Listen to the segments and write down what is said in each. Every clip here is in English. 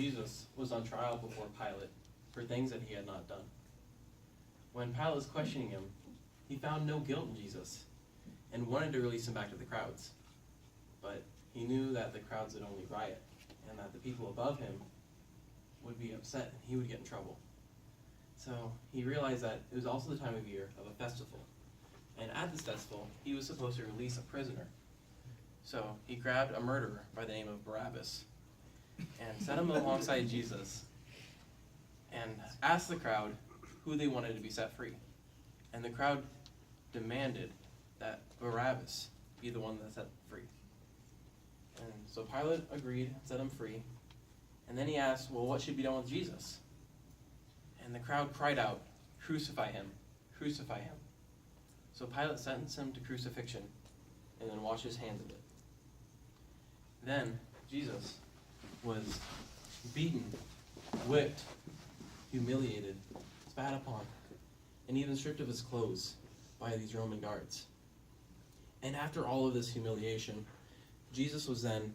Jesus was on trial before Pilate for things that he had not done. When Pilate was questioning him, he found no guilt in Jesus and wanted to release him back to the crowds. But he knew that the crowds would only riot and that the people above him would be upset and he would get in trouble. So he realized that it was also the time of year of a festival. And at this festival, he was supposed to release a prisoner. So he grabbed a murderer by the name of Barabbas and set him alongside Jesus and asked the crowd who they wanted to be set free. And the crowd demanded that Barabbas be the one that set free. And so Pilate agreed and set him free. And then he asked, well, what should be done with Jesus? And the crowd cried out, crucify him, crucify him. So Pilate sentenced him to crucifixion and then washed his hands of it. Then Jesus was beaten, whipped, humiliated, spat upon, and even stripped of his clothes by these Roman guards. And after all of this humiliation, Jesus was then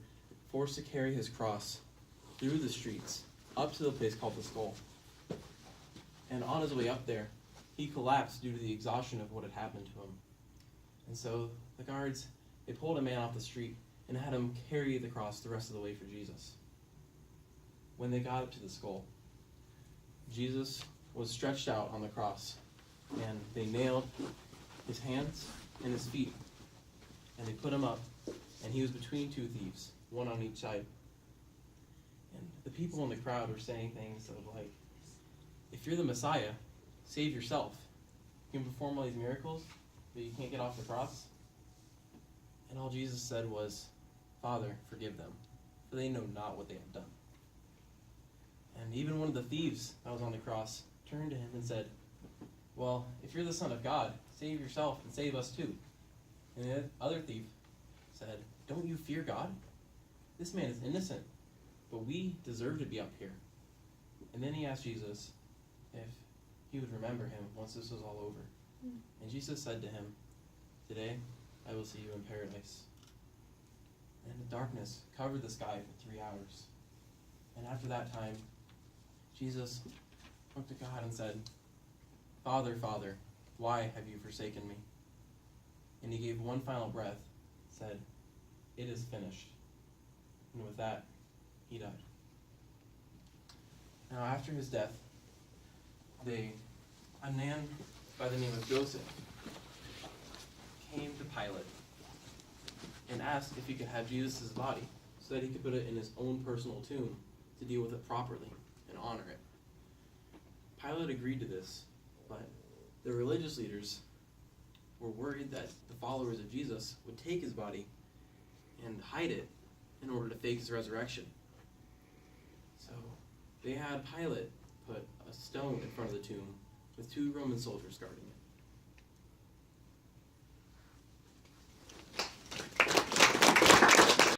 forced to carry his cross through the streets up to the place called the Skull. And on his way up there, he collapsed due to the exhaustion of what had happened to him. And so the guards, they pulled a man off the street and had him carry the cross the rest of the way for Jesus. When they got up to the Skull, Jesus was stretched out on the cross, and they nailed his hands and his feet, and they put him up, and he was between two thieves, one on each side. And the people in the crowd were saying things of like, if you're the Messiah, save yourself. You can perform all these miracles, but you can't get off the cross. And all Jesus said was, Father, forgive them, for they know not what they have done. And even one of the thieves that was on the cross turned to him and said, well, if you're the Son of God, save yourself and save us too. And the other thief said, don't you fear God? This man is innocent, but we deserve to be up here. And then he asked Jesus if he would remember him once this was all over. And Jesus said to him, today I will see you in paradise. And the darkness covered the sky for 3 hours. And after that time, Jesus looked to God and said, Father, Father, why have you forsaken me? And he gave one final breath, said, it is finished. And with that, he died. Now after his death, a man by the name of Joseph came to Pilate and asked if he could have Jesus' body so that he could put it in his own personal tomb to deal with it properly and honor it. Pilate agreed to this, but the religious leaders were worried that the followers of Jesus would take his body and hide it in order to fake his resurrection. So they had Pilate put a stone in front of the tomb with 2 Roman soldiers guarding it.